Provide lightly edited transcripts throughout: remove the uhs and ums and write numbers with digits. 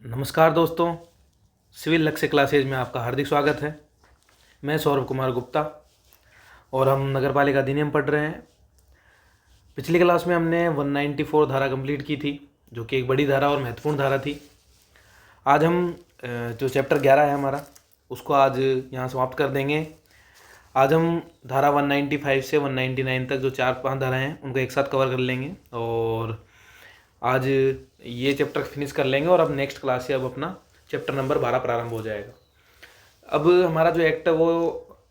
नमस्कार दोस्तों, सिविल लक्ष्य क्लासेज में आपका हार्दिक स्वागत है। मैं सौरभ कुमार गुप्ता और हम नगर पालिका अधिनियम पढ़ रहे हैं। पिछली क्लास में हमने 194 धारा कंप्लीट की थी, जो कि एक बड़ी धारा और महत्वपूर्ण धारा थी। आज हम जो चैप्टर 11 है हमारा, उसको आज यहाँ समाप्त कर देंगे। आज हम धारा 195 से 199 तक जो 4-5 धाराएँ हैं उनको एक साथ कवर कर लेंगे और आज ये चैप्टर फिनिश कर लेंगे और अब नेक्स्ट क्लास से अब अपना चैप्टर नंबर 12 प्रारंभ हो जाएगा। अब हमारा जो एक्ट है वो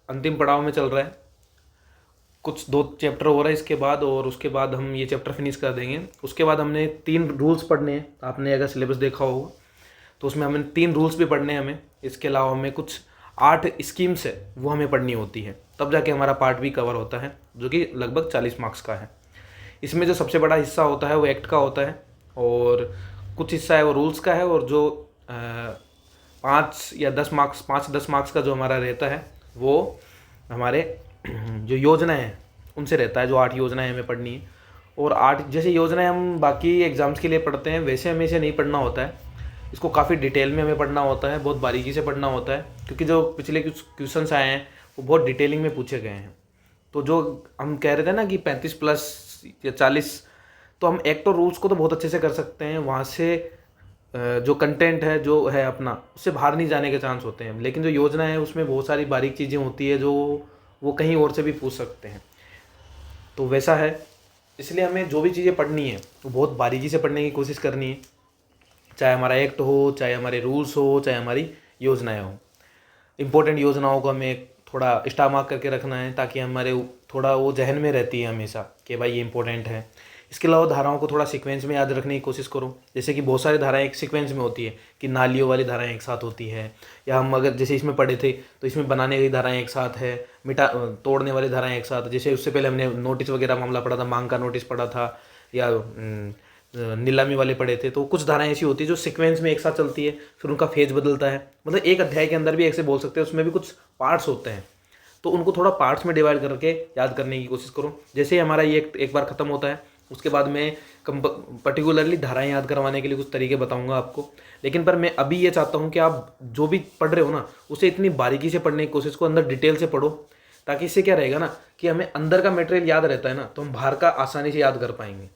अंतिम पड़ाव में चल रहा है, कुछ 2 चैप्टर हो रहा है इसके बाद, और उसके बाद हम ये चैप्टर फिनिश कर देंगे। उसके बाद हमने 3 रूल्स पढ़ने हैं। आपने अगर सिलेबस देखा होगा तो उसमें हमें 3 रूल्स भी पढ़ने हैं हमें। इसके अलावा हमें कुछ 8 स्कीम्स है वो हमें पढ़नी होती है, तब जाके हमारा पार्ट भी कवर होता है, जो कि लगभग 40 मार्क्स का है। इसमें जो सबसे बड़ा हिस्सा होता है वो एक्ट का होता है और कुछ हिस्सा है वो रूल्स का है, और जो 5-10 मार्क्स का जो हमारा रहता है वो हमारे जो योजनाएं हैं उनसे रहता है। जो 8 योजनाएं हमें पढ़नी है, और 8 जैसे योजनाएं हम बाकी एग्ज़ाम्स के लिए पढ़ते हैं वैसे हमें इसे नहीं पढ़ना होता है। इसको काफ़ी डिटेल में हमें पढ़ना होता है, बहुत बारीकी से पढ़ना होता है, क्योंकि जो पिछले कुछ क्वेश्चंस आए हैं वो बहुत डिटेलिंग में पूछे गए हैं। तो जो हम कह रहे थे ना कि 35 प्लस या 40, तो हम एक्ट और रूल्स को तो बहुत अच्छे से कर सकते हैं, वहाँ से जो कंटेंट है जो है अपना उससे बाहर नहीं जाने के चांस होते हैं। लेकिन जो योजना है उसमें बहुत सारी बारीक चीज़ें होती है जो वो कहीं और से भी पूछ सकते हैं, तो वैसा है। इसलिए हमें जो भी चीज़ें पढ़नी है वो बहुत बारीकी से पढ़ने की कोशिश करनी है, चाहे हमारा एक्ट हो, चाहे हमारे रूल्स हो, चाहे हमारी योजनाएँ हो। इम्पोर्टेंट योजनाओं को हमें थोड़ा स्टार मार्क करके रखना है, ताकि हमारे थोड़ा वो जहन में रहती है हमेशा कि भाई ये इंपॉर्टेंट है। इसके अलावा धाराओं को थोड़ा सीक्वेंस में याद रखने की कोशिश करो। जैसे कि बहुत सारी धाराएं एक सीक्वेंस में होती है, कि नालियों वाली धाराएं एक साथ होती है, या हम अगर जैसे इसमें पढ़े थे तो इसमें बनाने की धाराएं एक साथ है, तोड़ने वाली धाराएं एक साथ। जैसे उससे पहले हमने नोटिस वगैरह मामला पढ़ा था, मांग का नोटिस पढ़ा था, या नीलामी वाले पढ़े थे। तो कुछ धाराएं ऐसी होती है जो सीक्वेंस में एक साथ चलती है, फिर उनका फेज बदलता है। मतलब एक अध्याय के अंदर भी ऐसे बोल सकते हैं, उसमें भी कुछ पार्ट्स होते हैं, तो उनको थोड़ा पार्ट्स में डिवाइड करके याद करने की कोशिश करो। जैसे हमारा ये एक बार ख़त्म होता है, उसके बाद मैं पर्टिकुलरली धाराएं याद करवाने के लिए कुछ तरीके बताऊंगा आपको। लेकिन पर मैं अभी ये चाहता हूँ कि आप जो भी पढ़ रहे हो ना, उसे इतनी बारीकी से पढ़ने की कोशिश को, अंदर डिटेल से पढ़ो, ताकि इससे क्या रहेगा ना कि हमें अंदर का मटेरियल याद रहता है ना, तो हम बाहर का आसानी से याद कर पाएंगे।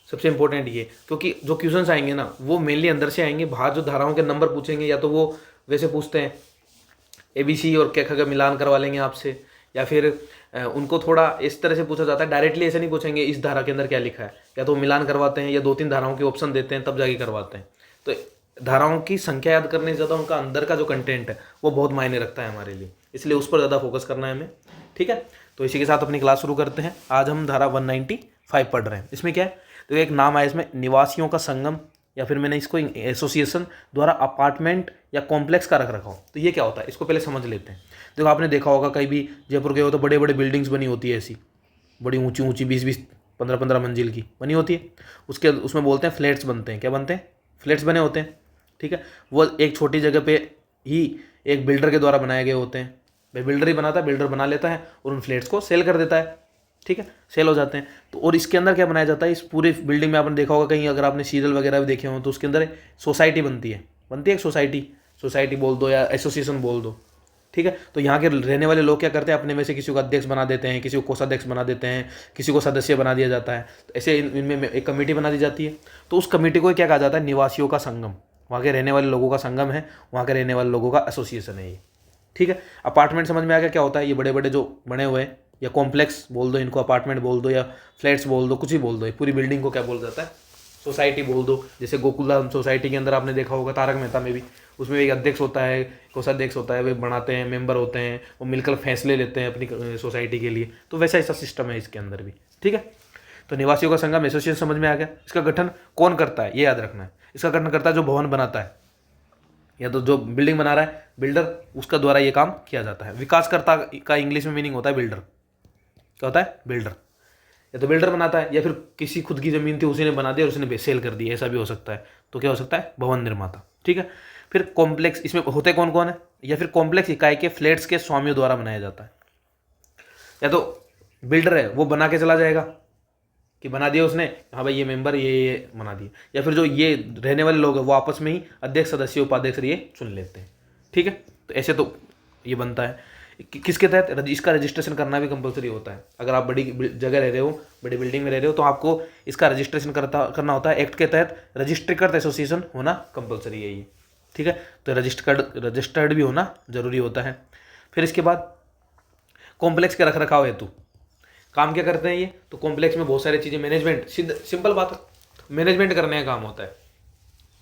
सबसे इंपॉर्टेंट ये, क्योंकि जो क्वेश्चंस आएंगे ना वो मेनली अंदर से आएंगे। बाहर जो धाराओं के नंबर पूछेंगे, या तो वो वैसे पूछते हैं ABC और क ख का मिलान करवा लेंगे आपसे, या फिर उनको थोड़ा इस तरह से पूछा जाता है, डायरेक्टली ऐसे नहीं पूछेंगे इस धारा के अंदर क्या लिखा है, या तो मिलान करवाते हैं या 2-3 धाराओं के ऑप्शन देते हैं तब जाके करवाते हैं। तो धाराओं की संख्या याद करने से ज़्यादा उनका अंदर का जो कंटेंट है वो बहुत मायने रखता है हमारे लिए, इसलिए उस पर ज़्यादा फोकस करना है हमें। ठीक है, तो इसी के साथ अपनी क्लास शुरू करते हैं। आज हम धारा 195 पढ़ रहे हैं। इसमें क्या है, तो एक नाम आया इसमें, निवासियों का संगम, या फिर मैंने इसको एसोसिएशन द्वारा अपार्टमेंट या कॉम्प्लेक्स का रख रखा हो। तो ये क्या होता है, इसको पहले समझ लेते हैं। देखो, आपने देखा होगा कहीं भी जयपुर गए हो तो बड़े बड़े बिल्डिंग्स बनी होती है, ऐसी बड़ी ऊंची ऊंची 20-20, 15-15 मंजिल की बनी होती है। उसमें बोलते हैं फ्लैट्स बनते हैं। क्या बनते हैं? फ्लैट्स बने होते हैं। ठीक है, वो एक छोटी जगह पे ही एक बिल्डर के द्वारा बनाए गए होते हैं। भाई बिल्डर ही बनाता है, बिल्डर बना लेता है और उन फ्लैट्स को सेल कर देता है। ठीक है, सेल हो जाते हैं। तो और इसके अंदर क्या बनाया जाता है, इस पूरे बिल्डिंग में आपने देखा होगा कहीं, अगर आपने सीरियल वगैरह भी देखे हो तो उसके अंदर सोसाइटी बनती है एक सोसाइटी बोल दो या एसोसिएशन बोल दो। ठीक है, तो यहाँ के रहने वाले लोग क्या करते हैं, अपने में से किसी को अध्यक्ष बना देते हैं, किसी को कोषाध्यक्ष बना देते हैं, किसी को सदस्य बना दिया जाता है। तो ऐसे इनमें एक कमेटी बना दी जाती है। तो उस कमेटी को क्या कहा जाता है, निवासियों का संगम। वहाँ के रहने वाले लोगों का संगम है, वहाँ के रहने वाले लोगों का एसोसिएशन है ये। ठीक है, अपार्टमेंट समझ में आ गया क्या होता है, ये बड़े बड़े जो बने हुए हैं, या कॉम्प्लेक्स बोल दो इनको, अपार्टमेंट बोल दो, या फ्लैट्स बोल दो, कुछ ही बोल दो, पूरी बिल्डिंग को क्या बोल जाता है, सोसाइटी बोल दो। जैसे गोकुलधाम सोसाइटी के अंदर आपने देखा होगा तारक मेहता में भी, उसमें एक अध्यक्ष होता है, कोषाध्यक्ष होता है, वे बनाते हैं, मेंबर होते हैं, वो मिलकर फैसले लेते हैं अपनी सोसाइटी के लिए। तो वैसा ऐसा सिस्टम है इसके अंदर भी। ठीक है, तो निवासियों का संगम एसोसिएशन समझ में आ गया। इसका गठन कौन करता है ये याद रखना है। इसका गठन करता है जो भवन बनाता है, या तो जो बिल्डिंग बना रहा है बिल्डर, उसका द्वारा ये काम किया जाता है। विकासकर्ता का इंग्लिश में मीनिंग होता है बिल्डर। क्या होता है? बिल्डर। या तो बिल्डर बनाता है, या फिर किसी खुद की ज़मीन थी उसी ने बना दिया और उसने सेल कर दी, ऐसा भी हो सकता है। तो क्या हो सकता है? भवन निर्माता। ठीक है, फिर कॉम्प्लेक्स, इसमें होते कौन कौन है, या फिर कॉम्प्लेक्स इकाई के फ्लैट्स के स्वामियों द्वारा बनाया जाता है। या तो बिल्डर है वो बना के चला जाएगा, कि बना दिया उसने, हाँ भाई ये मेंबर ये बना दिया, या फिर जो ये रहने वाले लोग हैं वो आपस में ही अध्यक्ष सदस्य उपाध्यक्ष ये चुन लेते हैं। ठीक है, तो ऐसे तो ये बनता है। किसके तहत? इसका रजिस्ट्रेशन करना भी कंपलसरी होता है। अगर आप बड़ी जगह रह रहे हो, बड़ी बिल्डिंग में रह रहे हो, तो आपको इसका रजिस्ट्रेशन करना होता है। एक्ट के तहत रजिस्ट्रीकृत एसोसिएशन होना कंपलसरी है ये। ठीक है, तो रजिस्टर्ड भी होना जरूरी होता है। फिर इसके बाद कॉम्प्लेक्स के रख रखाव हेतु काम क्या करते हैं ये? तो कॉम्प्लेक्स में बहुत सारी चीज़ें, मैनेजमेंट, सिंपल बात है, मैनेजमेंट करने का काम होता है।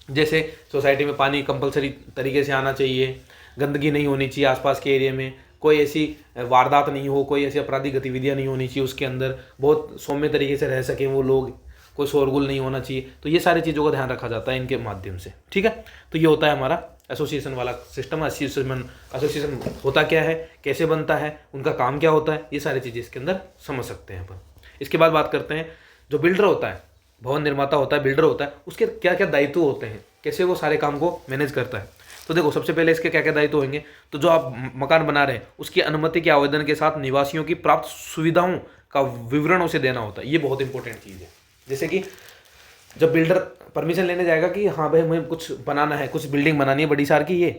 जैसे सोसाइटी में पानी कंपलसरी तरीके से आना चाहिए, गंदगी नहीं होनी चाहिए आसपास के एरिया में, कोई ऐसी वारदात नहीं हो, कोई ऐसी आपराधिक गतिविधियां नहीं होनी चाहिए उसके अंदर, बहुत सौम्य तरीके से रह सकें वो लोग, कोई शोरगुल नहीं होना चाहिए। तो ये सारी चीज़ों का ध्यान रखा जाता है इनके माध्यम से। ठीक है, तो ये होता है हमारा एसोसिएशन वाला सिस्टम। एसोसिएशन होता क्या है, कैसे बनता है, उनका काम क्या होता है, ये सारी चीज़ें इसके अंदर समझ सकते हैं अपन। इसके बाद बात करते हैं जो बिल्डर होता है, भवन निर्माता होता है, बिल्डर होता है, उसके क्या क्या दायित्व होते हैं, कैसे वो सारे काम को मैनेज करता है। तो देखो, सबसे पहले इसके क्या क्या दायित्व होंगे। तो जो आप मकान बना रहे हैं उसकी अनुमति के आवेदन के साथ निवासियों की प्राप्त सुविधाओं का विवरण उसे देना होता है। ये बहुत इंपॉर्टेंट चीज़ है। जैसे कि जब बिल्डर परमिशन लेने जाएगा कि हाँ भाई हमें कुछ बनाना है, कुछ बिल्डिंग बनानी है बड़ी सार की ये,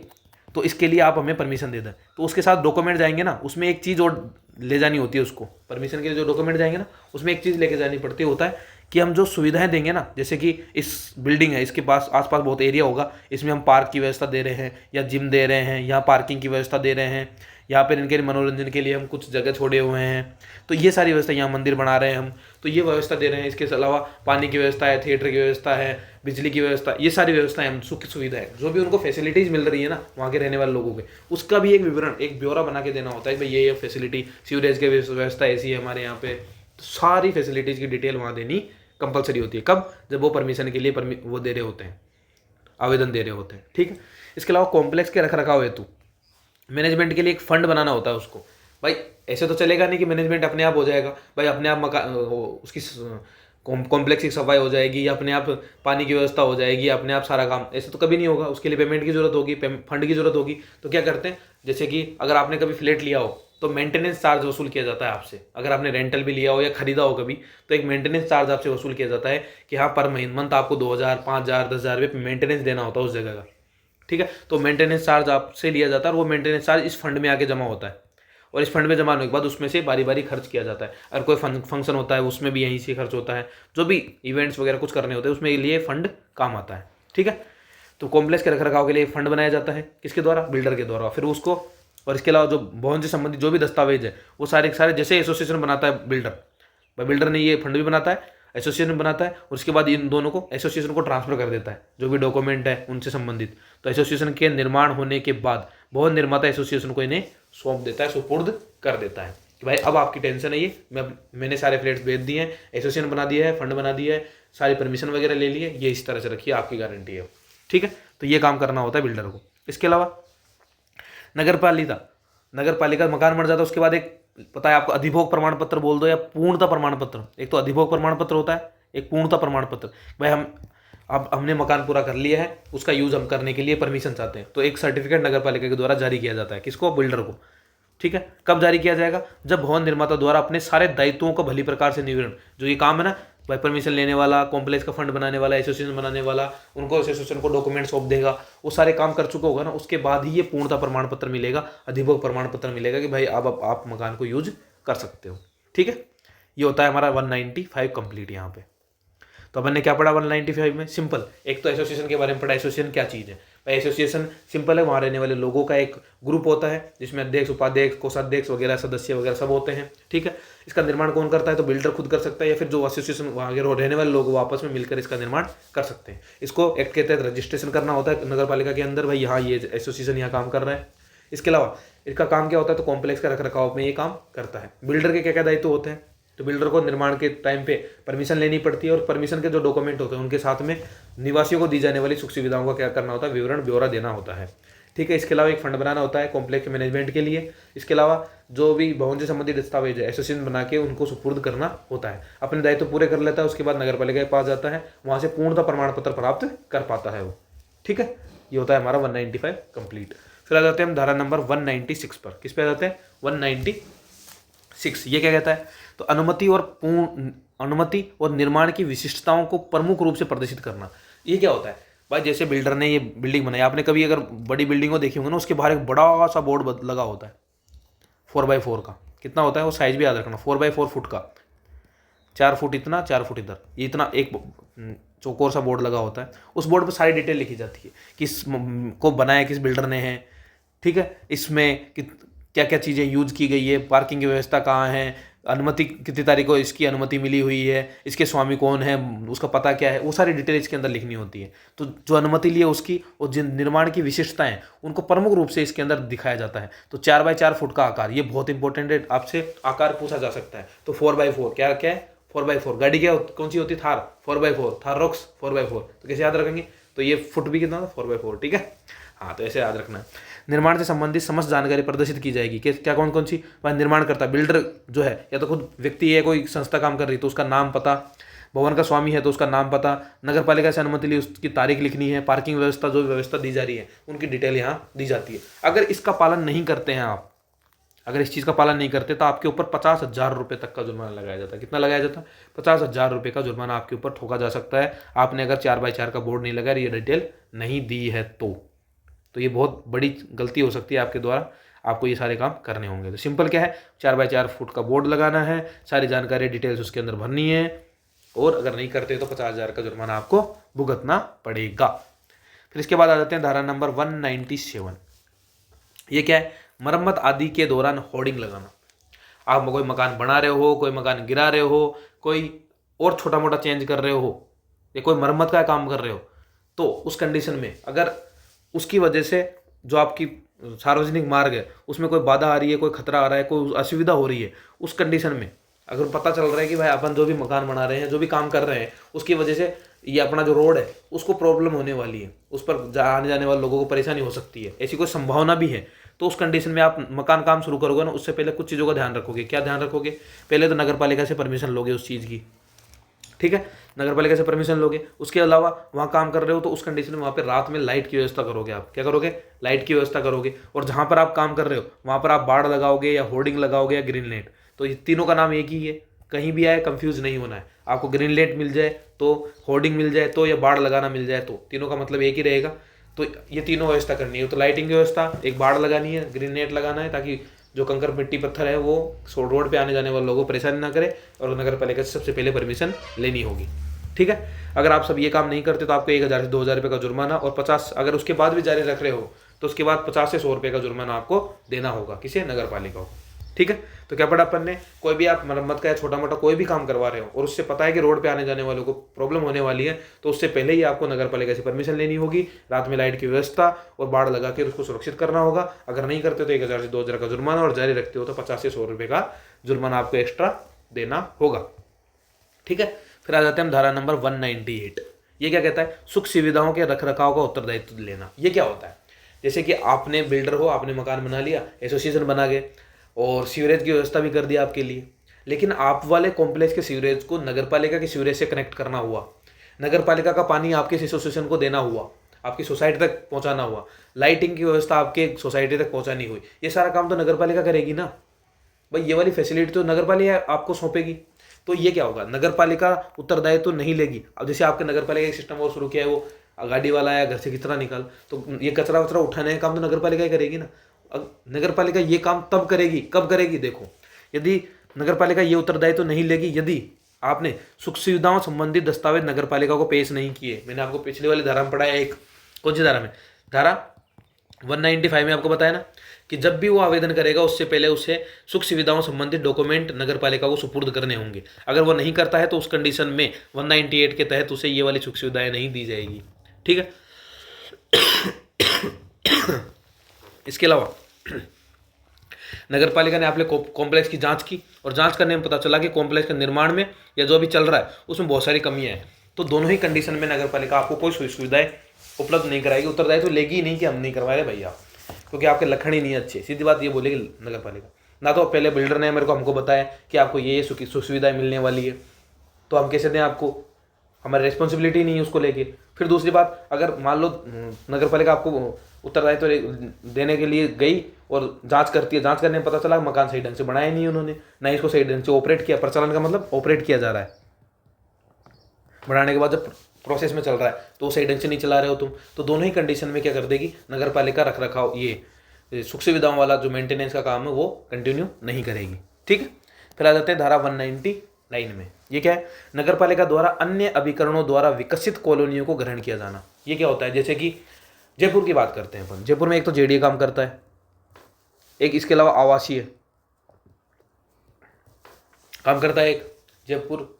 तो इसके लिए आप हमें परमिशन दे दें, तो उसके साथ डॉक्यूमेंट जाएंगे ना, उसमें एक चीज़ और ले जानी होती है उसको। परमिशन के लिए जो डॉक्यूमेंट जाएंगे ना, उसमें एक चीज़ लेके जानी पड़ती होता है कि हम जो सुविधाएं देंगे ना, जैसे कि इस बिल्डिंग है, इसके पास आसपास बहुत एरिया होगा, इसमें हम पार्क की व्यवस्था दे रहे हैं, या जिम दे रहे हैं, यहाँ पार्किंग की व्यवस्था दे रहे हैं, यहाँ पर इनके मनोरंजन के लिए हम कुछ जगह छोड़े हुए हैं, तो ये सारी व्यवस्था, यहाँ मंदिर बना रहे हैं हम, तो ये व्यवस्था दे रहे हैं। इसके अलावा पानी की व्यवस्था है, थिएटर की व्यवस्था है, बिजली की व्यवस्था, ये सारी व्यवस्थाएं हम सुख सुविधा है, जो भी उनको फैसिलिटीज़ मिल रही है ना वहाँ के रहने वाले लोगों के, उसका भी एक विवरण, एक ब्यौरा बना के देना होता है। भाई ये फैसिलिटी, सीवरेज की व्यवस्था ऐसी है हमारे यहाँ पे, तो सारी फैसिलिटीज़ की डिटेल वहाँ देनी कंपलसरी होती है। कब? जब वो परमिशन के लिए वो दे रहे होते हैं, आवेदन दे रहे होते हैं। ठीक है, इसके अलावा कॉम्प्लेक्स के रख रखाव हेतु मैनेजमेंट के लिए एक फंड बनाना होता है उसको। भाई ऐसे तो चलेगा नहीं कि मैनेजमेंट अपने आप हो जाएगा, भाई अपने आप उसकी कॉम्प्लेक्स की सफाई हो जाएगी, या अपने आप पानी की व्यवस्था हो जाएगी, अपने आप सारा काम, ऐसे तो कभी नहीं होगा। उसके लिए पेमेंट की जरूरत होगी, फंड की जरूरत होगी। तो क्या करते हैं, जैसे कि अगर आपने कभी फ्लैट लिया हो तो मेंटेनेंस चार्ज वसूल किया जाता है आपसे। अगर आपने रेंटल भी लिया हो या खरीदा हो कभी, तो एक मेंटेनेंस चार्ज आपसे वसूल किया जाता है कि हाँ पर मंथ आपको 2000, 5000, 10,000 रुपये मेंटेनेंस देना होता है उस जगह का। ठीक है, तो मेंटेनेंस चार्ज आपसे लिया जाता है, और वो मेंटेनेंस चार्ज इस फंड में आके जमा होता है, और इस फंड में जमा होने के बाद उसमें से बारी बारी खर्च किया जाता है। अगर कोई फंक्शन होता है उसमें भी यहीं से खर्च होता है, जो भी इवेंट्स वगैरह कुछ करने होते हैं उसमें लिए फंड काम आता है। ठीक है, तो कॉम्प्लेक्स के रखरखाव के लिए फंड बनाया जाता है, किसके द्वारा? बिल्डर के द्वारा। फिर उसको, और इसके अलावा जो भवन से संबंधित जो भी दस्तावेज है वो सारे जैसे एसोसिएशन बनाता है बिल्डर, भाई बिल्डर ने ये फंड भी बनाता है, एसोसिएशन बनाता है, और उसके बाद इन दोनों को एसोसिएशन को ट्रांसफर कर देता है जो भी डॉक्यूमेंट है उनसे संबंधित। तो एसोसिएशन के निर्माण होने के बाद भवन निर्माता एसोसिएशन को इन्हें सौंप देता है, सुपुर्द कर देता है कि भाई अब आपकी टेंशन है, ये मैंने सारे फ्लैट्स बेच दिए हैं, एसोसिएशन बना दिया है, फंड बना दिया है, सारी परमिशन वगैरह ले लिए, ये इस तरह से रखिए, आपकी गारंटी है। ठीक है, तो ये काम करना होता है बिल्डर को। इसके अलावा नगर पालिका मकान बन जाता है, उसके बाद एक पता है आपको, अधिभोग प्रमाण पत्र बोल दो या पूर्णता प्रमाण पत्र। एक तो अधिभोग प्रमाण पत्र होता है, एक पूर्णता प्रमाण पत्र। भाई अब हमने मकान पूरा कर लिया है, उसका यूज हम करने के लिए परमिशन चाहते हैं, तो एक सर्टिफिकेट नगर पालिका के द्वारा जारी किया जाता है। किसको? बिल्डर को। ठीक है, कब जारी किया जाएगा? जब भवन निर्माता द्वारा अपने सारे दायित्वों का भली प्रकार से निवारण, जो ये काम है ना, भाई परमिशन लेने वाला, कॉम्प्लेक्स का फंड बनाने वाला, एसोसिएशन बनाने वाला, उनको एसोसिएशन को डॉक्यूमेंट सौंप देगा, वो सारे काम कर चुका होगा ना, उसके बाद ही ये पूर्णता प्रमाण पत्र मिलेगा, अधिभोग प्रमाण पत्र मिलेगा कि भाई अब आप मकान को यूज कर सकते हो। ठीक है, ये होता है हमारा 195 कंप्लीट। यहाँ पे तो अपन ने क्या पढ़ा 195 में? सिंपल, एक तो एसोसिएशन के बारे में पढ़ा, एसोसिएशन क्या चीज़ है। भाई एसोसिएशन सिंपल है, वहाँ रहने वाले लोगों का एक ग्रुप होता है जिसमें अध्यक्ष, उपाध्यक्ष, कोषाध्यक्ष वगैरह, सदस्य वगैरह सब होते हैं। ठीक है, इसका निर्माण कौन करता है? तो बिल्डर खुद कर सकता है, या फिर जो एसोसिएशन वहाँ के रहने वाले लोग आपस में मिलकर इसका निर्माण कर सकते हैं। इसको एक्ट के तहत रजिस्ट्रेशन करना होता है नगर पालिका के अंदर, भाई यहाँ ये एसोसिएशन यहाँ काम कर रहा है। इसके अलावा इसका काम क्या होता है? तो कॉम्प्लेक्स का रखरखाव में ये काम करता है। बिल्डर के क्या क्या दायित्व होते हैं? तो बिल्डर को निर्माण के टाइम पे परमिशन लेनी पड़ती है, और परमिशन के जो डॉक्यूमेंट होते हैं उनके साथ में निवासियों को दी जाने वाली सुख सुविधाओं का क्या करना होता है? विवरण, ब्यौरा देना होता है। ठीक है, इसके अलावा एक फंड बनाना होता है कॉम्प्लेक्स मैनेजमेंट के लिए। इसके अलावा जो भी भवन से संबंधित दस्तावेज है एसोसिएशन बना के उनको सुपुर्द करना होता है। अपने दायित्व पूरे कर लेता है, उसके बाद नगर पालिका के पास जाता है, वहाँ से पूर्णता प्रमाण पत्र प्राप्त कर पाता है वो। ठीक है, ये होता है हमारा 195 कंप्लीट। फिर आ जाते हैं हम धारा नंबर 196 पर। किस पे आ जाते हैं? 6 ये क्या कहता है, तो अनुमति और निर्माण की विशिष्टताओं को प्रमुख रूप से प्रदर्शित करना। ये क्या होता है भाई, जैसे बिल्डर ने ये बिल्डिंग बनाई, आपने कभी अगर बड़ी बिल्डिंग को देखी होंगे ना, उसके बाहर एक बड़ा सा बोर्ड लगा होता है 4x4 का। कितना होता है वो, साइज भी याद रखना, 4x4 फुट का, 4 फुट इतना, 4 फुट इधर, ये इतना एक चौकोर सा बोर्ड लगा होता है। उस बोर्ड पर सारी डिटेल लिखी जाती है, किस को बनाया किस बिल्डर ने है, ठीक है, इसमें क्या क्या चीज़ें यूज की गई है, पार्किंग की व्यवस्था कहाँ है, अनुमति कितनी तारीख को इसकी अनुमति मिली हुई है, इसके स्वामी कौन है, उसका पता क्या है, वो सारी डिटेल इसके अंदर लिखनी होती है। तो जो अनुमति ली है उसकी और जिन निर्माण की विशिष्टताएं उनको प्रमुख रूप से इसके अंदर दिखाया जाता है। तो 4x4 फुट का आकार, ये बहुत इंपॉर्टेंट है, आपसे आकार पूछा जा सकता है। तो 4x4 क्या क्या है, 4x4 गाड़ी क्या कौन सी होती है, Thar, 4x4 Thar rocks 4x4, तो कैसे याद रखेंगे, तो ये फुट भी कितना था 4x4, ठीक है। हाँ, तो ऐसे याद रखना है। निर्माण से संबंधित समस्त जानकारी प्रदर्शित की जाएगी कि क्या कौन कौन सी वह निर्माण करता है, बिल्डर जो है या तो खुद व्यक्ति है, कोई संस्था काम कर रही है तो उसका नाम पता, भवन का स्वामी है तो उसका नाम पता, नगर पालिका से अनुमति ली उसकी तारीख लिखनी है, पार्किंग व्यवस्था जो व्यवस्था दी जा रही है उनकी डिटेल यहाँ दी जाती है। अगर इसका पालन नहीं करते हैं आप, अगर इस चीज़ का पालन नहीं करते तो आपके ऊपर 50,000 रुपये तक का जुर्माना लगाया जाता है। कितना लगाया जाता है, 50,000 रुपये का जुर्माना आपके ऊपर ठोका जा सकता है, आपने अगर 4x4 का बोर्ड नहीं लगाया, ये डिटेल नहीं दी है तो ये बहुत बड़ी गलती हो सकती है आपके द्वारा, आपको ये सारे काम करने होंगे। तो सिंपल क्या है, 4x4 फुट का बोर्ड लगाना है, सारी जानकारी डिटेल्स उसके अंदर भरनी है, और अगर नहीं करते तो 50,000 का जुर्माना आपको भुगतना पड़ेगा। फिर इसके बाद आ जाते हैं धारा नंबर 197। ये क्या है, मरम्मत आदि के दौरान होर्डिंग लगाना। आप कोई मकान बना रहे हो, कोई मकान गिरा रहे हो, कोई और छोटा मोटा चेंज कर रहे हो, या कोई मरम्मत का काम कर रहे हो, तो उस कंडीशन में अगर उसकी वजह से जो आपकी सार्वजनिक मार्ग है उसमें कोई बाधा आ रही है, कोई खतरा आ रहा है, कोई असुविधा हो रही है, उस कंडीशन में अगर पता चल रहा है कि भाई अपन जो भी मकान बना रहे हैं, जो भी काम कर रहे हैं, उसकी वजह से ये अपना जो रोड है उसको प्रॉब्लम होने वाली है, उस पर आने जाने वाले लोगों को परेशानी हो सकती है, ऐसी कोई संभावना भी है, तो उस कंडीशन में आप मकान काम शुरू करोगे ना, उससे पहले कुछ चीज़ों का ध्यान रखोगे। क्या ध्यान रखोगे, पहले तो नगर पालिका से परमिशन लोगे उस चीज़ की, ठीक है, नगर पालिका से परमिशन लोगे। उसके अलावा वहाँ काम कर रहे हो तो उस कंडीशन में वहाँ पे रात में लाइट की व्यवस्था करोगे। आप क्या करोगे, लाइट की व्यवस्था करोगे। और जहाँ पर आप काम कर रहे हो वहाँ पर आप बाड़ लगाओगे या होर्डिंग लगाओगे या ग्रीन लाइट, तो ये तीनों का नाम एक ही है, कहीं भी आए कंफ्यूज नहीं होना है। आपको ग्रीन लाइट मिल जाए तो, होर्डिंग मिल जाए तो, या बाड़ लगाना मिल जाए तो, तीनों का मतलब एक ही रहेगा। तो ये तीनों व्यवस्था करनी है, तो लाइटिंग की व्यवस्था, एक बाड़ लगानी है, ग्रीन लाइट लगाना है, ताकि जो कंकर मिट्टी पत्थर है वो रोड पे आने जाने वाले लोगों को परेशानी ना करे, और नगर पालिका से सबसे पहले परमिशन लेनी होगी, ठीक है। अगर आप सब ये काम नहीं करते तो आपको 1,000 से 2,000 रुपये का जुर्माना, और 50 अगर उसके बाद भी जारी रख रहे हो तो उसके बाद 50 से 100 रुपये का जुर्माना आपको देना होगा, किसे, नगर पालिका को, ठीक है। तो क्या पढ़ा अपन ने, कोई भी आप मरम्मत का या छोटा मोटा कोई भी काम करवा रहे हो और उससे पता है कि रोड पे आने जाने वालों को प्रॉब्लम होने वाली है, तो उससे पहले ही आपको नगर पालिका से परमिशन लेनी होगी, रात में लाइट की व्यवस्था और बाड़ लगा के उसको सुरक्षित करना होगा। अगर नहीं करते तो 1,000 से 2,000 का जुर्माना, और जारी रखते हो तो 50 से 100 रुपये का जुर्माना आपको एक्स्ट्रा देना होगा, ठीक है। फिर आ जाते हैं हम धारा नंबर 198। ये क्या कहता है, सुख सुविधाओं के रखरखाव का उत्तरदायित्व लेना। ये क्या होता है, जैसे कि आपने बिल्डर हो, आपने मकान बना लिया, एसोसिएशन बना गए और सीवरेज की व्यवस्था भी कर दी आपके लिए, लेकिन आप वाले कॉम्प्लेक्स के सीवरेज को नगर पालिका के सीवरेज से कनेक्ट करना हुआ, नगर पालिका का पानी आपके एसोसिएशन को देना हुआ, आपकी सोसाइटी तक पहुंचाना हुआ, लाइटिंग की व्यवस्था आपके सोसाइटी तक पहुंचानी हुई, ये सारा काम तो नगर पालिका करेगी ना भाई। ये वाली फैसिलिटी तो नगर पालिका आपको सौंपेगी। तो ये क्या होगा, नगर पालिका उत्तरदायित्व तो नहीं लेगी। अब जैसे आपके नगर पालिका का सिस्टम और शुरू किया है, वो गाड़ी वाला आया, घर से कितना निकाल, तो ये कचरा वचरा उठाने का काम तो नगर पालिका ही करेगी ना। नगर पालिका ये काम तब करेगी, कब करेगी, देखो, यदि नगर पालिका ये उत्तरदायित्व तो नहीं लेगी यदि आपने सुख सुविधाओं संबंधित दस्तावेज नगर पालिका को पेश नहीं किए। मैंने आपको पिछली वाली धारा में पढ़ाया, एक कौन सी धारा में, धारा 195 में आपको बताया ना कि जब भी वो आवेदन करेगा उससे पहले उसे सुख सुविधाओं संबंधित डॉक्यूमेंट नगर पालिका को सुपुर्द करने होंगे। अगर वो नहीं करता है तो उस कंडीशन में 198 के तहत उसे ये वाली सुख सुविधाएं नहीं दी जाएगी, ठीक है। इसके अलावा नगर पालिका ने आपके कॉम्प्लेक्स की जांच की और जांच करने में पता चला कि कॉम्प्लेक्स के निर्माण में या जो अभी चल रहा है उसमें बहुत सारी कमियां हैं, तो दोनों ही कंडीशन में नगर पालिका आपको कोई सुविधाएं उपलब्ध नहीं कराएगी, उत्तरदायित्व तो लेगी ही नहीं कि हम नहीं करवा रहे भैया, क्योंकि आपके लक्षण ही नहीं अच्छे। सीधी बात ये बोलेगी नगर पालिका ना। तो पहले बिल्डर ने मेरे को हमको बताया कि आपको ये सुख सुविधाएं मिलने वाली है, तो हम कैसे दें आपको, हमारी रिस्पॉन्सिबिलिटी नहीं है उसको लेके। फिर दूसरी बात, अगर मान लो नगर पालिका आपको उत्तरदायित्व देने के लिए गई और जांच करती है, जांच करने में पता चला मकान सही ढंग से बनाया नहीं उन्होंने, ना इसको सही ढंग से ऑपरेट किया, प्रचलन का मतलब ऑपरेट किया जा रहा है, बनाने के बाद जब प्रोसेस में चल रहा है तो सही ढंग से नहीं चला रहे हो तुम, तो दोनों ही कंडीशन में क्या कर देगी नगर पालिका रख रखाव ये सुख सुविधाओं वाला जो मेंटेनेंस का काम है वो कंटिन्यू नहीं करेगी। ठीक है, फिर आ जाते हैं धारा 199 में। ये क्या है, नगर पालिका द्वारा अन्य अभिकरणों द्वारा विकसित कॉलोनियों को ग्रहण किया जाना। ये क्या होता है, जैसे कि जयपुर की बात करते हैं अपन, जयपुर में एक तो जेडीए काम करता है, एक इसके अलावा आवासीय काम करता है, एक जयपुर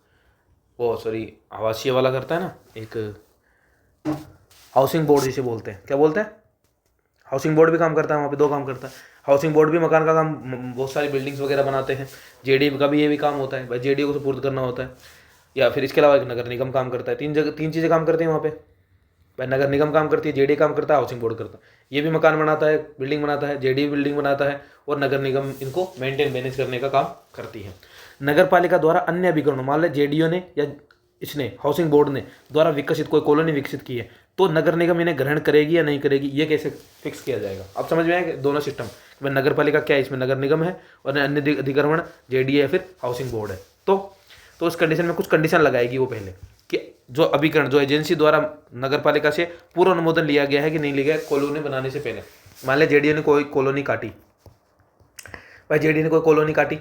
आवासीय वाला करता है ना, एक हाउसिंग बोर्ड जिसे बोलते हैं, क्या बोलते हैं, हाउसिंग बोर्ड भी काम करता है, वहाँ पे 2 काम करता है। हाउसिंग बोर्ड भी मकान का काम, बहुत सारी बिल्डिंग्स वगैरह बनाते हैं। जेडीए का भी ये भी काम होता है, भाई जेडीए को सुपुर्द करना होता है। या फिर इसके अलावा एक नगर निगम काम करता है। 3 चीज़ें काम करते हैं वहाँ पे, भाई नगर निगम काम करती है, जेडीए काम करता है, हाउसिंग बोर्ड करता है। ये भी मकान बनाता है, बिल्डिंग बनाता है, जेडीए बिल्डिंग बनाता है, और नगर निगम इनको मेंटेन मैनेज करने का काम करती है। नगर पालिका द्वारा अन्य अभिकरणों, मान लो जेडीओ ने या इसने हाउसिंग बोर्ड ने द्वारा विकसित कोई कॉलोनी विकसित की है, तो नगर निगम इन्हें ग्रहण करेगी या नहीं करेगी, ये कैसे फिक्स किया जाएगा। अब समझ में आए दोनों सिस्टम, नगर पालिका क्या है, इसमें नगर निगम है और अन्य अधिकरण जेडीए या फिर हाउसिंग बोर्ड है। तो उस कंडीशन में कुछ कंडीशन लगाएगी वो पहले, कि जो अभिकरण, जो एजेंसी द्वारा नगर पालिका से पूर्व अनुमोदन लिया गया है कि नहीं लिया गया कॉलोनी बनाने से पहले। मान लिया जेडीए ने कोई कॉलोनी काटी, भाई जेडीए ने कोई कॉलोनी काटी,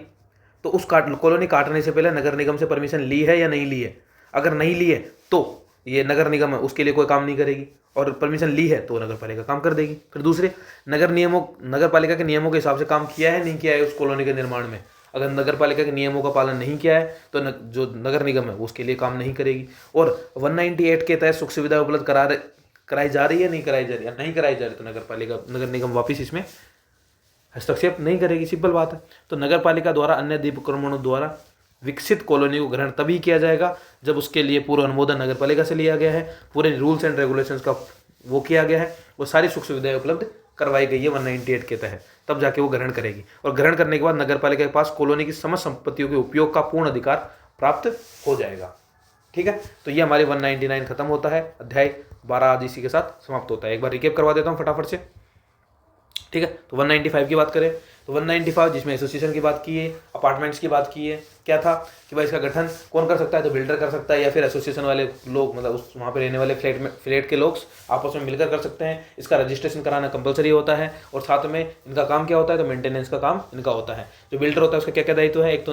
तो उस कॉलोनी काटने से पहले नगर निगम से परमिशन ली है या नहीं ली है। अगर नहीं ली है तो ये नगर निगम है उसके लिए कोई काम नहीं करेगी, और परमिशन ली है तो नगर पालिका काम कर देगी। फिर दूसरे, नगर पालिका के नियमों के हिसाब से काम किया है नहीं किया है उस कॉलोनी के निर्माण में। अगर नगर पालिका के नियमों का पालन नहीं किया है तो जो नगर निगम है उसके लिए काम नहीं करेगी। और 198 के तहत सुख सुविधा उपलब्ध कराई जा रही है, नहीं कराई जा रही है, नहीं कराई जा रही तो नगर निगम वापिस इसमें हस्तक्षेप नहीं करेगी, सिंपल बात है। तो नगर पालिका द्वारा अन्य अधिक्रमणों द्वारा विकसित कॉलोनी को ग्रहण तभी किया जाएगा जब उसके लिए पूर्व अनुमोदन नगर पालिका से लिया गया है, पूरे रूल्स एंड रेगुलेशंस का वो किया गया है, वो सारी सुख सुविधाएं उपलब्ध करवाई गई है 198 के तहत, तब जाके वो ग्रहण करेगी। और ग्रहण करने के बाद नगर पालिका के पास कॉलोनी की समस्त संपत्तियों के उपयोग का पूर्ण अधिकार प्राप्त हो जाएगा। ठीक है, तो ये हमारे 199 खत्म होता है, अध्याय 12 आदि इसी के साथ समाप्त होता है। एक बार रिकेप करवा देता हूँ फटाफट से। ठीक है, तो 195 की बात करें तो 195 जिसमें एसोसिएशन की बात की है, अपार्टमेंट्स की बात की है, क्या था कि भाई इसका गठन कौन कर सकता है, तो बिल्डर कर सकता है या फिर एसोसिएशन वाले लोग, मतलब उस वहाँ पे रहने वाले फ्लैट के लोग आपस में मिलकर कर सकते हैं। इसका रजिस्ट्रेशन कराना कंपलसरी होता है, और साथ में इनका काम क्या होता है, तो मेंटेनेंस का काम इनका होता है। जो बिल्डर होता है उसका क्या क्या दायित्व है, एक तो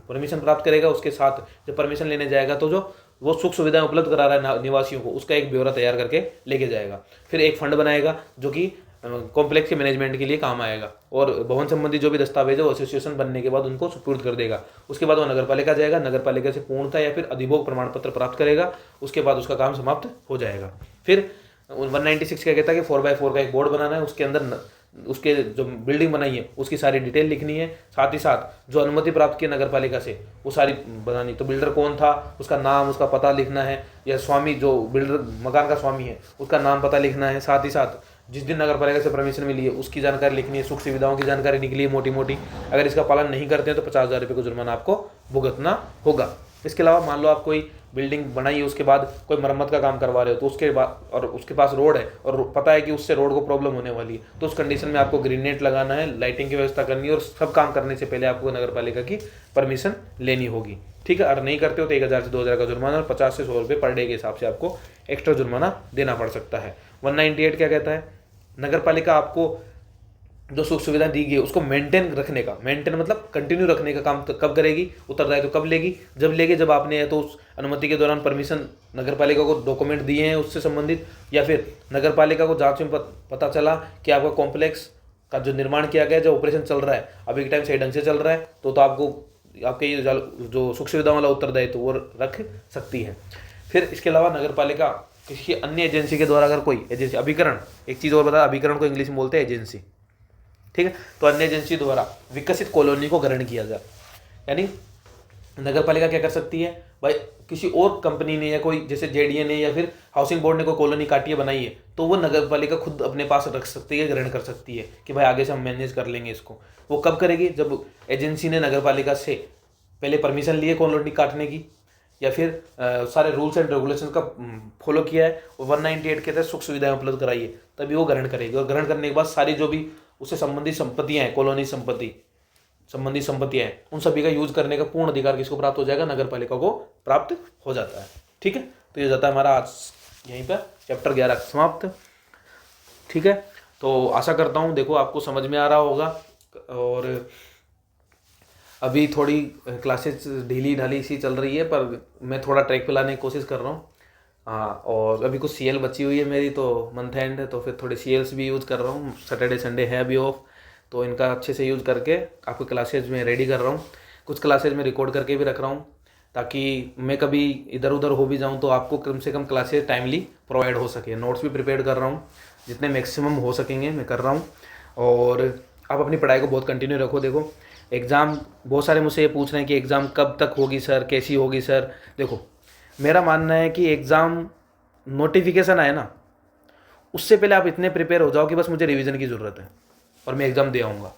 परमिशन प्राप्त करेगा, उसके साथ जब परमिशन लेने जाएगा तो जो वो सुख सुविधाएं उपलब्ध करा रहा है निवासियों को उसका एक ब्यौरा तैयार करके लेके जाएगा। फिर एक फंड बनाएगा जो कि कॉम्प्लेक्स के मैनेजमेंट के लिए काम आएगा, और भवन संबंधी जो भी दस्तावेज है वो एसोसिएशन बनने के बाद उनको सुपुर्द कर देगा। उसके बाद वो नगर पालिका जाएगा, नगर पालिका से पूर्णता या फिर अधिभोग प्रमाण पत्र प्राप्त करेगा, उसके बाद उसका काम समाप्त हो जाएगा। फिर 196 क्या कहता है कि 4x4 का एक बोर्ड बनाना है, उसके अंदर उसके जो बिल्डिंग बनाई है उसकी सारी डिटेल लिखनी है, साथ ही साथ जो अनुमति प्राप्त की नगर पालिका से वो सारी बनानी। तो बिल्डर कौन था, उसका नाम, उसका पता लिखना है, या स्वामी जो बिल्डर मकान का स्वामी है उसका नाम पता लिखना है, साथ ही साथ जिस दिन नगर पालिका से परमिशन मिली है उसकी जानकारी लिखनी है, सुख सुविधाओं की जानकारी निकली है मोटी मोटी। अगर इसका पालन नहीं करते हैं तो 50,000 रुपये का जुर्माना आपको भुगतना होगा। इसके अलावा मान लो आप कोई बिल्डिंग बनाई है, उसके बाद कोई मरम्मत का काम करवा रहे हो, तो उसके बाद और उसके पास रोड है और पता है कि उससे रोड को प्रॉब्लम होने वाली है, तो उस कंडीशन में आपको ग्रीन नेट लगाना है, लाइटिंग की व्यवस्था करनी है, और सब काम करने से पहले आपको नगर पालिका की परमिशन लेनी होगी। ठीक है, अगर नहीं करते हो तो 1,000 से 2,000 का जुर्माना और 50 से 100 रुपये पर डे के हिसाब से आपको एक्स्ट्रा जुर्माना देना पड़ सकता है। 198 क्या कहता है, नगर पालिका आपको जो सुख सुविधा दी गई है उसको मेंटेन रखने का, मेंटेन मतलब कंटिन्यू रखने का काम कब करेगी, उत्तरदायित्व तो कब लेगी, जब आपने या तो उस अनुमति के दौरान परमिशन नगर पालिका को डॉक्यूमेंट दिए हैं उससे संबंधित, या फिर नगर पालिका को जांच में पता चला कि आपका कॉम्प्लेक्स का जो निर्माण किया गया, जो ऑपरेशन चल रहा है अभी के टाइम सही ढंग से चल रहा है, तो आपको आपके ये जो सुख सुविधा वाला उत्तरदायित्व वो रख सकती है। फिर इसके अलावा नगर पालिका किसी अन्य एजेंसी के द्वारा, अगर कोई एजेंसी, अभिकरण, एक चीज़ और बता, अभिकरण को इंग्लिश में बोलते हैं एजेंसी, ठीक है, तो अन्य एजेंसी द्वारा विकसित कॉलोनी को ग्रहण किया जाए, यानी नगर पालिका क्या कर सकती है, भाई किसी और कंपनी ने या कोई जैसे जेडीए ने या फिर हाउसिंग बोर्ड ने कोई कॉलोनी काटी है, बनाई है, तो वो नगर पालिका खुद अपने पास रख सकती है, ग्रहण कर सकती है कि भाई आगे से हम मैनेज कर लेंगे इसको। वो कब करेगी, जब एजेंसी ने नगर पालिका से पहले परमिशन लिए कॉलोनी काटने की, या फिर सारे रूल्स एंड रेगुलेशन का फॉलो किया है और 198 के तहत सुख सुविधाएं उपलब्ध कराई है, तभी वो ग्रहण करेगी। और ग्रहण करने के बाद सारी जो भी उससे संबंधित संपत्तियां हैं, कॉलोनी संपत्ति संबंधित संपत्तियां हैं, उन सभी का यूज करने का पूर्ण अधिकार किसको प्राप्त हो जाएगा? नगर पालिका को प्राप्त हो जाता है। ठीक है, तो ये जाता है हमारा आज यहीं पर चैप्टर 11 समाप्त। ठीक है, तो आशा करता हूँ देखो आपको समझ में आ रहा होगा। और अभी थोड़ी क्लासेस ढीली ढाली सी चल रही है, पर मैं थोड़ा ट्रैक पे लाने की कोशिश कर रहा हूँ। हाँ, और अभी कुछ सीएल बची हुई है मेरी, तो मंथ एंड है, तो फिर थोड़े सीएल्स भी यूज़ कर रहा हूँ। सैटरडे संडे है अभी ऑफ, तो इनका अच्छे से यूज़ करके आपको क्लासेज में रेडी कर रहा हूँ। कुछ क्लासेज में रिकॉर्ड करके भी रख रहा हूँ, ताकि मैं कभी इधर उधर हो भी जाऊँ तो आपको कम से कम क्लासेज टाइमली प्रोवाइड हो सके। नोट्स भी प्रिपेयर कर रहा हूँ, जितने मैक्सिमम हो सकेंगे मैं कर रहा हूँ। और आप अपनी पढ़ाई को बहुत कंटिन्यू रखो। देखो एग्ज़ाम, बहुत सारे मुझसे ये पूछ रहे हैं कि एग्ज़ाम कब तक होगी सर, कैसी होगी सर। देखो मेरा मानना है कि एग्ज़ाम नोटिफिकेशन आए ना, उससे पहले आप इतने प्रिपेयर हो जाओ कि बस मुझे रिवीजन की ज़रूरत है और मैं एग्ज़ाम दे आऊँगा।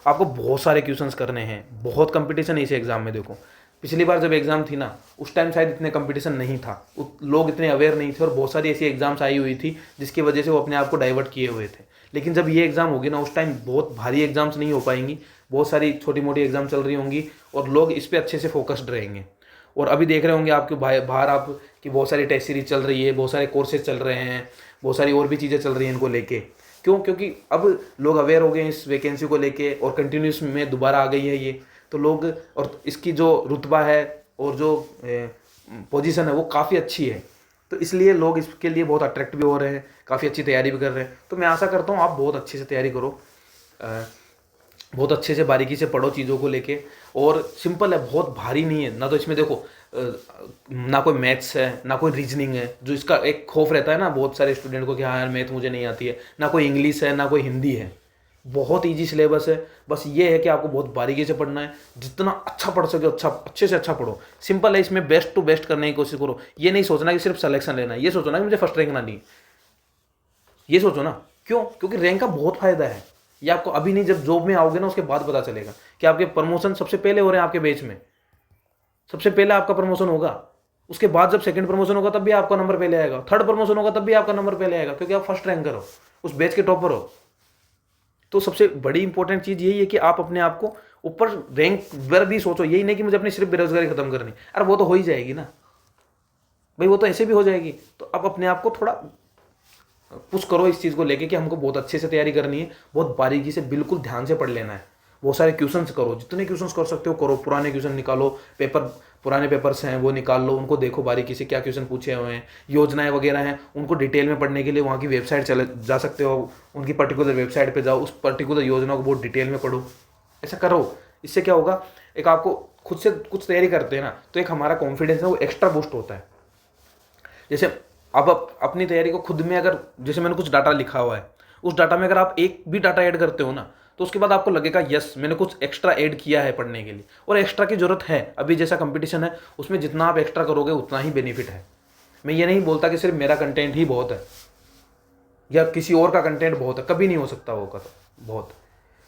आपको बहुत सारे क्वेश्चंस करने हैं, बहुत कंपटीशन है इस एग्ज़ाम में। देखो पिछली बार जब एग्ज़ाम थी ना, उस टाइम शायद इतने कंपटीशन नहीं था, लोग इतने अवेयर नहीं थे, और बहुत सारी ऐसी एग्ज़ाम्स आई हुई थी जिसकी वजह से वो अपने आप को डाइवर्ट किए हुए थे। लेकिन जब ये एग्ज़ाम होगी ना, उस टाइम बहुत भारी एग्ज़ाम्स नहीं हो पाएंगी, बहुत सारी छोटी मोटी एग्ज़ाम चल रही होंगी और लोग इस पर अच्छे से फोकस्ड रहेंगे। और अभी देख रहे होंगे आपके बाहर आप कि बहुत सारी टेस्ट सीरीज चल रही है, बहुत सारे कोर्सेज चल रहे हैं, बहुत सारी और भी चीज़ें चल रही हैं इनको लेके। क्यों? क्योंकि अब लोग अवेयर हो गए हैं इस वैकेंसी को लेके, और कंटिन्यूस में दोबारा आ गई है ये, तो लोग, और इसकी जो रुतबा है और जो पोजीशन है वो काफ़ी अच्छी है, तो इसलिए लोग इसके लिए बहुत अट्रैक्ट भी हो रहे हैं, काफ़ी अच्छी तैयारी भी कर रहे हैं। तो मैं आशा करता हूँ आप बहुत अच्छे से तैयारी करो, बहुत अच्छे से बारीकी से पढ़ो चीज़ों को लेके। और सिंपल है, बहुत भारी नहीं है ना। तो इसमें देखो ना कोई मैथ्स है ना कोई रीजनिंग है, जो इसका एक खौफ रहता है ना बहुत सारे स्टूडेंट को कि हाँ यार मैथ मुझे नहीं आती है, ना कोई इंग्लिश है ना कोई हिंदी है। बहुत ईजी सिलेबस है, बस ये है कि आपको बहुत बारीकी से पढ़ना है, जितना अच्छा पढ़ सके अच्छा, अच्छे से अच्छा पढ़ो। सिंपल है, इसमें बेस्ट टू बेस्ट करने की कोशिश करो। ये नहीं सोचना कि सिर्फ सिलेक्शन लेना है, ये सोचना कि मुझे फर्स्ट रैंक ना ली, ये सोचो ना। क्यों? क्योंकि रैंक का बहुत फायदा है। ये आपको अभी नहीं, जब जॉब में आओगे ना उसके बाद पता चलेगा कि आपके प्रमोशन सबसे पहले हो रहे हैं आपके बैच में, सबसे पहले आपका प्रमोशन होगा। उसके बाद जब सेकंड प्रमोशन होगा तब भी आपका नंबर पहले आएगा, थर्ड प्रमोशन होगा तब भी आपका नंबर पहले आएगा, क्योंकि आप फर्स्ट रैंकर हो, उस बैच के टॉपर हो। तो सबसे बड़ी इंपॉर्टेंट चीज़ यही है कि आप अपने आप को ऊपर रैंक पर भी सोचो। यही नहीं कि मुझे अपनी सिर्फ बेरोजगारी खत्म करनी, अरे वो तो हो ही जाएगी ना भाई, वो तो ऐसे भी हो जाएगी। तो आप अपने आप को थोड़ा पुश करो इस चीज़ को लेके कि हमको बहुत अच्छे से तैयारी करनी है, बहुत बारीकी से बिल्कुल ध्यान से पढ़ लेना है। बहुत सारे क्वेश्चंस करो, जितने क्वेश्चंस कर सकते हो करो, पुराने क्वेश्चन निकालो, पुराने पेपर्स हैं वो निकाल लो, उनको देखो बारीकी से क्या क्वेश्चन पूछे हुए हैं, योजनाएं वगैरह हैं उनको डिटेल में पढ़ने के लिए वहाँ की वेबसाइट चले जा सकते हो, उनकी पर्टिकुलर वेबसाइट पर जाओ, उस पर्टिकुलर योजना को बहुत डिटेल में पढ़ो। ऐसा करो, इससे क्या होगा, एक आपको खुद से कुछ तैयारी करते हैं ना, तो एक हमारा कॉन्फिडेंस है वो एक्स्ट्रा बूस्ट होता है। जैसे अब अपनी तैयारी को खुद में, अगर जैसे मैंने कुछ डाटा लिखा हुआ है, उस डाटा में अगर आप एक भी डाटा ऐड करते हो ना, तो उसके बाद आपको लगेगा यस मैंने कुछ एक्स्ट्रा ऐड किया है पढ़ने के लिए, और एक्स्ट्रा की जरूरत है। अभी जैसा कंपटीशन है उसमें जितना आप एक्स्ट्रा करोगे उतना ही बेनिफिट है। मैं ये नहीं बोलता कि सिर्फ मेरा कंटेंट ही बहुत है या किसी और का कंटेंट बहुत है, कभी नहीं हो सकता वो का बहुत।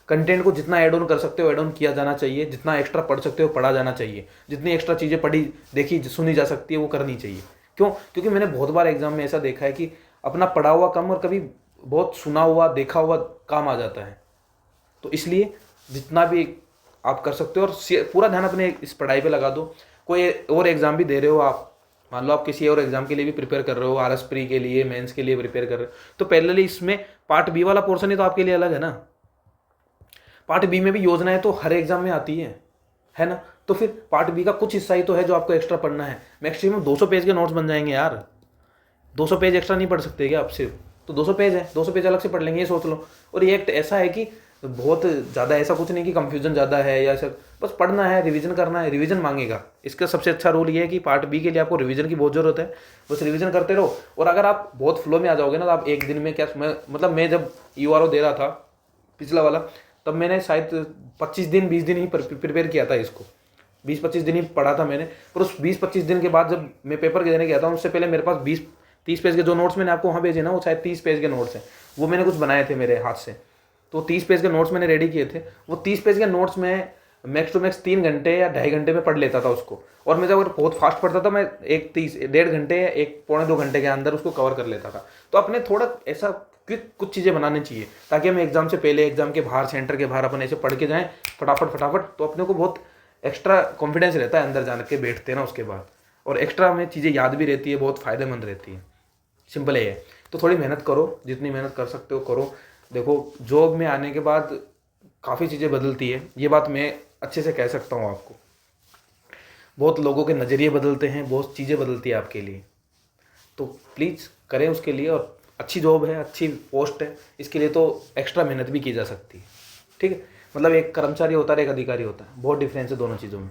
कंटेंट को जितना ऐड ऑन कर सकते हो ऐड ऑन किया जाना चाहिए, जितना एक्स्ट्रा पढ़ सकते हो पढ़ा जाना चाहिए, जितनी एक्स्ट्रा चीज़ें पढ़ी देखी सुनी जा सकती है वो करनी चाहिए। क्यों? क्योंकि मैंने बहुत बार एग्जाम में ऐसा देखा है कि अपना पढ़ा हुआ कम और कभी बहुत सुना हुआ देखा हुआ काम आ जाता है। तो इसलिए जितना भी आप कर सकते हो और पूरा ध्यान अपने इस पढ़ाई पे लगा दो। कोई और एग्ज़ाम भी दे रहे हो आप, मान लो आप किसी और एग्जाम के लिए भी प्रिपेयर कर रहे हो, आरएस प्री के लिए, मेंस के लिए प्रिपेयर कर रहे हो, तो पहले इसमें पार्ट बी वाला पोर्शन ही तो आपके लिए अलग है ना। पार्ट बी में भी योजनाएं तो हर एग्जाम में आती है ना। तो फिर पार्ट बी का कुछ हिस्सा ही तो है जो आपको एक्स्ट्रा पढ़ना है। मैक्सिमम 200 पेज के नोट्स बन जाएंगे यार, 200 पेज एक्स्ट्रा नहीं पढ़ सकते क्या आप सिर्फ? तो 200 पेज है, 200 पेज अलग से पढ़ लेंगे, ये सोच लो। और ये एक ऐसा है कि बहुत ज़्यादा ऐसा कुछ नहीं कि कंफ्यूजन ज़्यादा है या ऐसा, बस पढ़ना है, रिवीजन करना है, रिवीजन मांगेगा। इसका सबसे अच्छा रूल ये है कि पार्ट बी के लिए आपको रिवीजन की बहुत ज़रूरत है, बस रिवीजन करते रहो। और अगर आप बहुत फ्लो में आ जाओगे ना, तो आप एक दिन में क्या, मैं जब यूआरओ दे रहा था पिछला वाला, तब मैंने शायद 25 दिन 20 दिन ही प्रिपेयर किया था इसको, 20-25 दिन ही पढ़ा था मैंने। पर उस 20-25 दिन के बाद जब मैं पेपर के देने गया था, उससे पहले मेरे पास 20-30 पेज के जो नोट्स मैंने आपको वहाँ भेजे ना, वो शायद 30 पेज के नोट्स हैं, वो मैंने कुछ बनाए थे मेरे हाथ से। तो 30 पेज के नोट्स मैंने रेडी किए थे। वो 30 पेज के नोट्स में मैक्स टू मैक्स 3 घंटे या 2.5 घंटे में पढ़ लेता था उसको। और मैं जब अगर बहुत फास्ट पढ़ता था, मैं 1:30 1.5 घंटे या 1 पौने 2 घंटे के अंदर उसको कवर कर लेता था। तो अपने थोड़ा ऐसा क्विक कुछ चीज़ें बनानी चाहिए, ताकि हम एग्जाम से पहले, एग्जाम के बाहर, सेंटर के बाहर अपन ऐसे पढ़ के जाएँ फटाफट फटाफट, तो अपने को बहुत एक्स्ट्रा कॉन्फिडेंस रहता है अंदर जाने के बैठते हैं ना उसके बाद, और एक्स्ट्रा हमें चीज़ें याद भी रहती है, बहुत फ़ायदेमंद रहती है। सिंपल है ये। तो थोड़ी मेहनत करो, जितनी मेहनत कर सकते हो करो। देखो जॉब में आने के बाद काफ़ी चीज़ें बदलती है, ये बात मैं अच्छे से कह सकता हूँ आपको। बहुत लोगों के नज़रिए बदलते हैं, बहुत चीज़ें बदलती है आपके लिए। तो प्लीज़ करें उसके लिए, और अच्छी जॉब है, अच्छी पोस्ट है, इसके लिए तो एक्स्ट्रा मेहनत भी की जा सकती है। ठीक है, मतलब एक कर्मचारी होता है, एक अधिकारी होता है, बहुत डिफरेंस है दोनों चीज़ों में।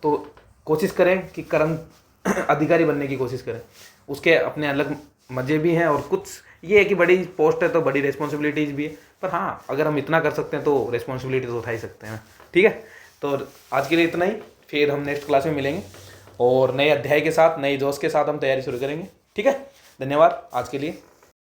तो कोशिश करें कि अधिकारी बनने की कोशिश करें, उसके अपने अलग मज़े भी हैं, और कुछ ये है कि बड़ी पोस्ट है तो बड़ी रिस्पॉन्सिबिलिटीज़ भी है। पर हाँ, अगर हम इतना कर सकते हैं तो रिस्पॉन्सिबिलिटी तो उठा ही सकते हैं। ठीक है, तो आज के लिए इतना ही, फिर हम नेक्स्ट क्लास में मिलेंगे और नए अध्याय के साथ, नए जोश के साथ हम तैयारी शुरू करेंगे। ठीक है, धन्यवाद आज के लिए।